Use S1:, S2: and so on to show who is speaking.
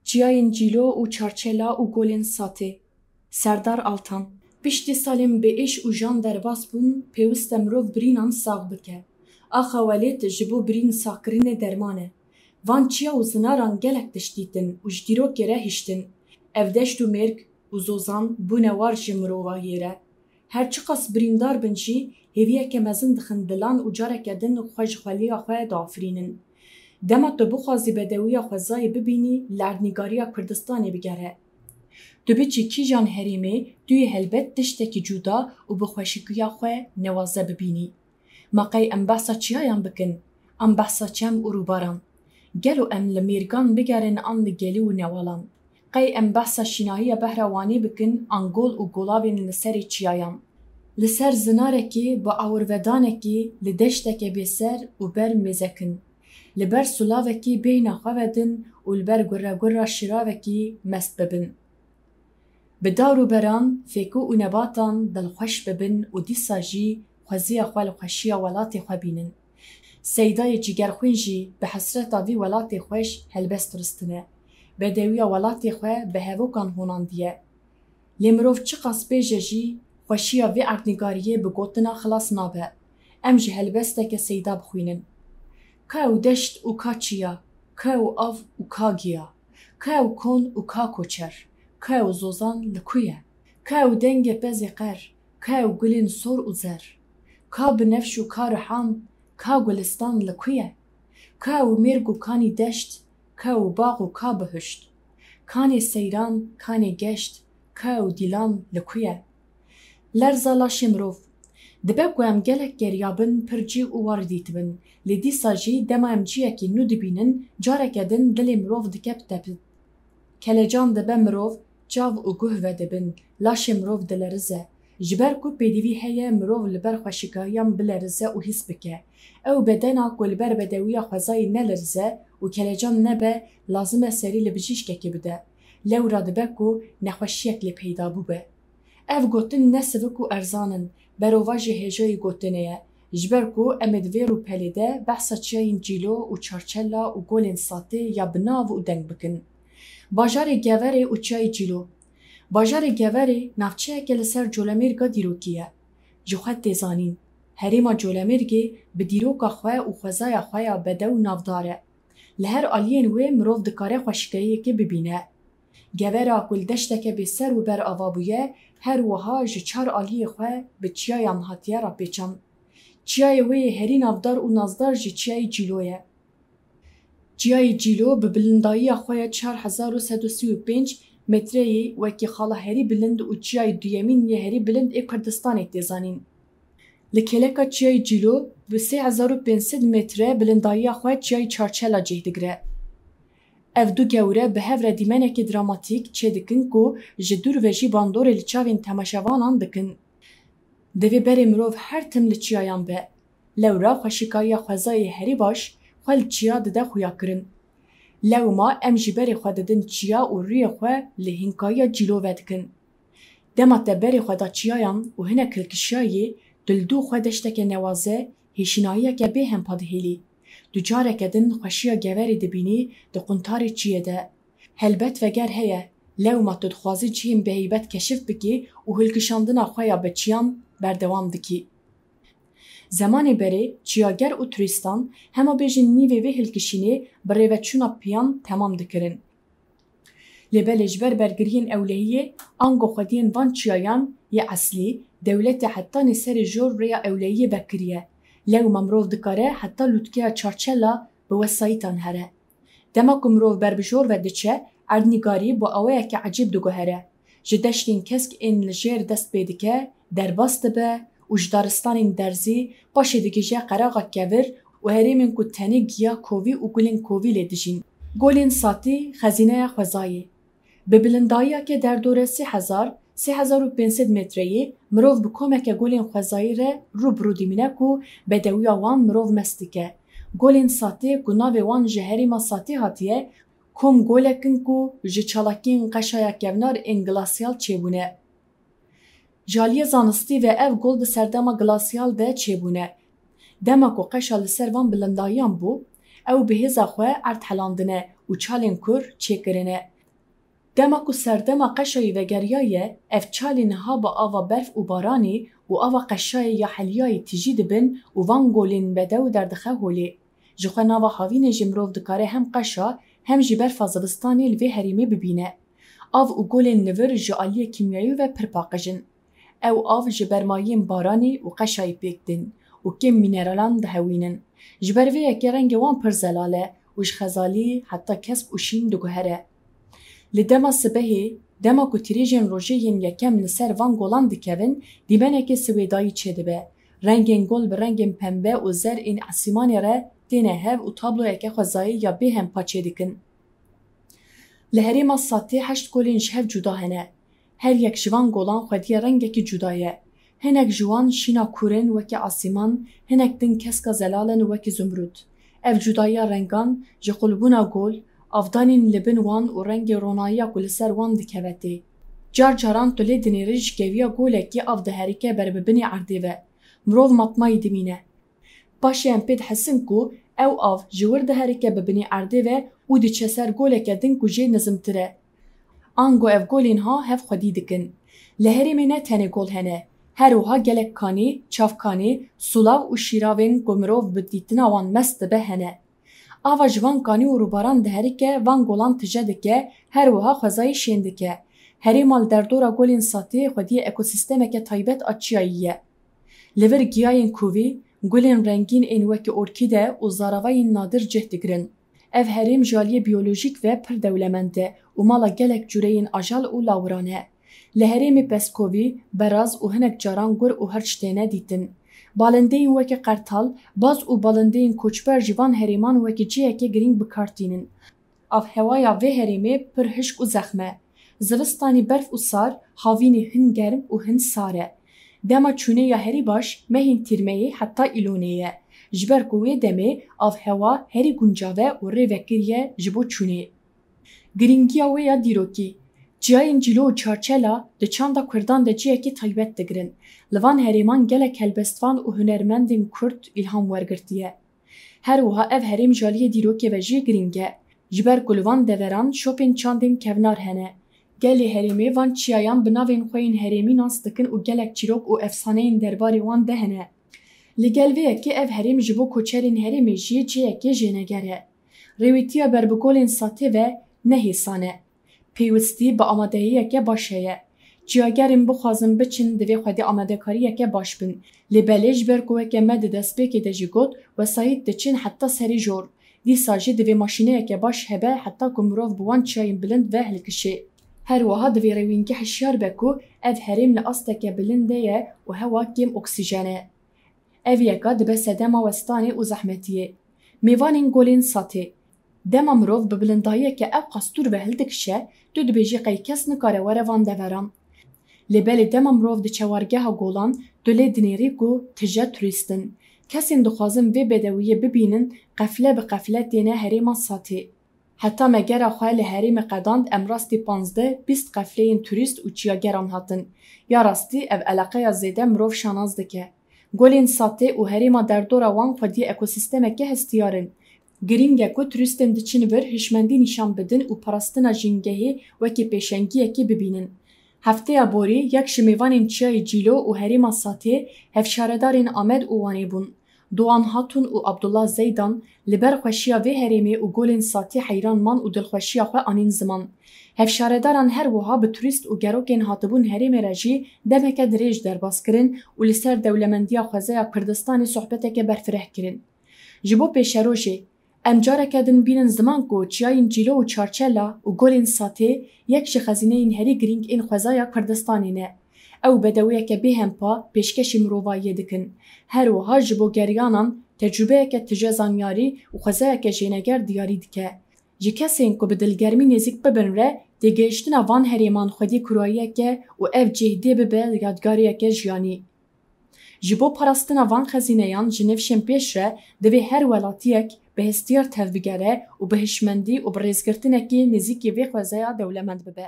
S1: Çiyayên cîlo û çarçela û golên satê. Serdar Altan. Piştî salên biêş û jan derbas bûn, pêwîst e mirov birînan sax bike. Axa welêt ji bo birîn saxkirinê derman e. Van çiya û zinaran gelek tişt dîtin û ji dîrokê re hiştin. Ev deşt û mêrg û zozan bûne war ji mirovahiyê re. Her çi qas birîndar bin jî hêviyeke mezin dixin dilan û careke din xwe ji xweliya xwe diafirînin. Dema tu bixwazî bedewiya xwezayê bibînî, li erdnîgariya Kurdistanê bigere. Tu biçî kîjan herêmê, tu yê helbet tiştekî cuda û bi xweşikiya xwe newaze bibînî. Ma qey em behsa çiyayan bikin, an behsa çem û rûbaran. Gelo em li mêrgan bigerin an li gelî û newalan. Qey em behsa şînahiya behra wanê bikin, an gol û golavên li serê çiyayan. Li ser zinarekî bi awirvedanekî li deşteke bêser û ber mêzekin. Li ber sulavekî bêhna xwe vedin û li ber gurregura şiravekî mest bibin. Bi dar û beran, fêkû û nebatan dilxweş bibin û dîsa jî xweziya xwe li xweşiya welatê xwe bînin. Seydayê cîgerxwîn jî bi hesreta vî welatê xweş helbest ristine. Bedewiya welatê xwe bi hevokan honandiye. Lê mirov çi qas bêje jî, xweşiya vê erdnîgariyê bi gotina xilas nabe. Em ji helbesteke seyda bixwînin. Ka ew deşt û ka çiya, ka ew av û ka giya, ka ew kon û ka koçer, ka ew zozan li ku ye, ka ew dengê pezê qer, ka ew gulên sor û zer, ka binefş û ka rihan, ka gulistan li ku ye, ka ew mêrg û kanî deşt, ka ew bax û ka bihişt, kanê seyran, kanê geşt, ka ew dîlan li ku ye. Lerza laşê mirov. Dibe ku em gelek geryabin pir cî û war dîtibin, lê dîsa jî dema em ciyekî nû dibînin, careke din dilê mirov dike pitepit. Kelecan dibe mirov, çav û guh vedibin, laşê mirov dilerize. Ji ber ku pêdivî heye mirov li ber xweşikahiyan bilerize û hîs bike. Ew bedena ku li ber bedewiya xwezayê nelerize û kelecan nebe, lazim e serî li bijîşkekê bide. Lewra dibe ku nexweşiyek lê peyda bûbe. Ev gotin ne sivik û erzan in, berova jî hêjoyê gotinê ye. Ji ber ku em ê di vê rûpelê de behsa çiyayên cîlo û çarçela û golên satê ya binav û deng bikin. Bajarê Geverê û çiyayê cîlo. Bajarê Geverê navçeyeke li ser Colemêrga dîrokî ye. Ji xwe têzanîn, herêma Colemêrgê bi dîroka xwe û xwezaya xwe ya bedew navdar e. Li her aliyên wê mirov dikare xweşikiyekê bibîne. Gevera ku li deşteke bêser û ber ava bûye, her wiha ji çar aliyê xwe bi çiyayan hatiye rapêçan. Çiyayê wê yê herî navdar û nazdar jî çiyayê cîlo ye. Çiyayê cîlo bi bilindayiya xwe ya 4135 metreyê wekî xala herî bilind û çiyayê duyemîn yê herî bilind ê Kurdistanê têzanîn. Li keleka çiyayê cîlo bi 3500 metre bilindayiya xwe çiyayê çarçela cih digire. Ev du gewre bi hev re dîmenekê dramatîk çê dikin ku ji dûr ve jî bandorê li çavên temaşevanan dikin. Divê berê mirov her tim li çiyayan be. Lewra xweşikayiya xwezayê herî baş, xwe li çiya dide xuyakirin. Lewma em ji berê xwe didin çiya û rûyê xwe li hînkayiya cîlo vedikin. Dema te berê xwe da çiyayan û hinek hilkişiyayê, dildû xwe deşteke newaze, hêşînahiyeke bê hempa dihêlî. Du careke din xweşiya Geverê dibînî di quntarê çiyê de. Helbet veger heye, lewma tu dixwazî cihên bihêbet keşif bikî û hilkişandina xwe ya bi çiyan berdewam dikî. Zemanê berê, çiyager û turîstan hema bêjin nîvê vê hilkişînê bi rêveçûna piyan temam dikirin. Lê belê ji ber bergiriyên ewlehiyê, ango xwediyên van çiyayan yê eslî, dewletê hettanê serê jor rêya ewlehiyê vekiriye. Lewma mirov dikare heta lûtkeya çarçela bi wesayîtan here. Dema ku mirov berbijor ve diçe, erdnîgarî bi awayeke ecîb diguhere. Ji deştên kesk ên li jêr dest pê dike, derbas dibe û ji daristanên derzî paşê digije qeraxa kevir û herêmên ku tenê giya kovî û gulên kovî lê dijîn. Golên satî xezîneya xwezayê. Bi bilindayiyeke derdore 3500 metreyê mirov bi komeke golên xwezayî re rûbirû dîmîne ku bedewiya wan mirov mest dike. Golên satê ku navê wan ji herêma satê hatiye, kom golekin ku ji çalakiyên qeşaya kevnar ên glasyal çêbûne. Jaliyê zanistî ve ev gol di serdema glasyal de çêbûne. Dema ku qeşa li ser van bilindayiyan bû, ew bi hêza xwe erd helandine û çalên kur çêkirine. Dema ku serdema qeşayê vegeriyaye ev çalê niha bi ava berf û baranê û ava qeşayê ya helyayê tijî dibin û van golên bedew derdixe holê. Ji xwe nava havînê jî mirov dikare hem qeşa hem jî berfa zivistanê li vê herêmê bibîne. Av û golên li vir ji aliyê kîmyayî ve pir paqijin. Ew av ji bermayiyên baranê û qeşayê pêk din û kêm mîneralan dihewînin. Ji ber vê yekê rengê wan pir zelal e û ji xezalî heta kesp û şîn diguhere. Li dema sibehê, dema ku tirêjên rojê yên yekem li ser van golan dikevin, dîmenekê siwêdayî çêdibe. Rengên gol bi rengên pembe û zer ên esîmanê re têne hev û tabloyeke xwezayî ya bêhempa çêdikin. Li herêma Satê heşt golên ji hev cuda hene. Her yek ji van golan xwediya rengekî cuda ye. Hinek ji wan şîna kûrin wekî asîman, hinek din keska zelalin wekî zumrûd. Ev cudaiya rengan ji xulbûna gol, avdanên li bin wan û rengê ronayiya ku li ser wan dikeve tê. Car caran tu lê dinêrî ji keviya golekî av diherike ber bi binê erdê ve. Mirov matmayî dimîne. Paşê em pê dihesin ku ew av ji wir diherike bi binê erdê ve û diçe ser goleke din ku jê nizmtir e. Ango ev golên ha hev xwedî dikin. Li herêmê ne tenê gol hene. Her wiha gelek kanî, çavkanî, sulav û şîravên ku mirov bi dîtina wan mest dibe hene. Ava ji van kanî û rûbaran diherike van golan tije dike, her wiha xwezayî şên dike. Herêma li derdora golên Satê xwediyê ekosîstemeke taybet a çiyayî ye. Li vir giyayên kûvî, gulên rengîn ên wekî orkîde û zaravayên nadir cih digirin. Ev herêm ji aliyê biyolojîk ve pir dewlemend e û mala gelek cureyên ajal û lawiran e. Li herêmê Peskovî, Beraz û hinek caran gur û hirç têne dîtin. Balindeyên wekî qertal, baz û balindeyên koçber ji van herêman wekî ciyekê girîng bikartînin. Avhewaya vê herêmê pir hişk û zexm e. Zivistanî berf û sar, havînê hin germ û hin sar e. Dema çûnê ya herî baş, mehên tîrmeyê heta îlonê ye. Ji ber ku wê demê avhewa herî guncave û rê vekiriye ji bo çûnê. Girîngiya wê ya dîrokî. Ciyayên cîlo û çarçela di çanda Kurdan de ciyekî taybet digirin. Li van herêman gelek helbestvan û hunermendên Kurd îlham wergirtiye. Her wiha ev herêm ji aliyê dîrokê ve jî giring e. Ji ber ku li van deveran şopên çandên kevnar hene. Gelê herêmê van çiyayan bi navên xwe yên herêmî nas dikin û gelek çîrok û efsaneyên derbarê wan de hene. Li gel vê yekê ev herêm ji bo koçerên herêmê jî ciyekê jêneger e. Rêwîtiya ber bi golên Satê ve nehêsan e. Pêwîstî bi amadeyiyeke baş heye. Ciyagerên bixwazin biçin divê xwedî amadekariyeke baş bin. Lê belê ji ber ku weke me di destpêkê de jî got, wesayît diçin heta serî jor. Dîsa jî divê maşîneyeke baş hebe heta ku mirov bi wan çiyayên bilind ve hilkişê. Her wiha divê rêwînkî hişyar be ku ev herêm li asteke bilind de ye û hewa kêm oksîjen e. Ev yeka dibe sedema westanê û zehmetiyê. Mêvanên golên Satê. Dema mirov bi bilindayiyeke ew qastûr ve hildikişe, tu dibêjî qey kes nikare were van deveran. Lê belê dema mirov di çewargeha golan, tu lê dinêrî ku tije turîstin. Kesên dixwazin vê bedewiyê bibînin, qefle bi qefle têne herêma Satê. Heta me gera xwe li herêmê qedand em rastî 15-20 qefleyên turîst û çiyageran hatin. Ya rastî ev eleqeya zêde mirov şanaz dike. Golên Satê û herêma derdora wan xwediyê ekosîstemeke hestiyarin. Giring e ku turîstên diçin vir hişmendî nîşan bidin û parastina jîngehê wekî pêşengiyekê bibînin. Hefteya borî yek ji mêvanên çiyayê Cîlo û herêma Satê hevşaredarên Amed û Wanê bûn. Doğan Hatun û Abdullah Zeydan li ber xweşiya vê herêmê û golên Satê heyran man û dilxweşiya xwe anîn ziman. Hevşaredaran her wiha bi turîst û gerokên hatibûn herêmê re jî demeke dirêj derbas kirin û li ser dewlemendiya xwezeya Kurdistanê sohbeteke berfireh kirin. Ji bo pêşerojê, em careke din bînin ziman ku çiyayên Cîlo û Çarçela û golên Satê yek ji xezîneyên herî giring ên xwezaya Kurdistanê ne. Ew bedewiyeke bêhempa pêşkêşî mirovayiyê dikin. Her wiha ji bo geriyanan tecrübeyeke tije zanyarî û xwezayeke jêneger diyarî dike. Ji kesên ku bi dilgermî nêzik bibin re têgihiştina van herêman xwedî kurayiyeke û ev cih dê bibe yadgariyeke jiyanî. Ji bo parastina van xezîneyan ji nivşên pêş re divê her welatiyek bi hestiyar tev bigere û bi hişmendî û bi rêzgirtinekê nêzîkî vê xwezeya dewlemend bibe.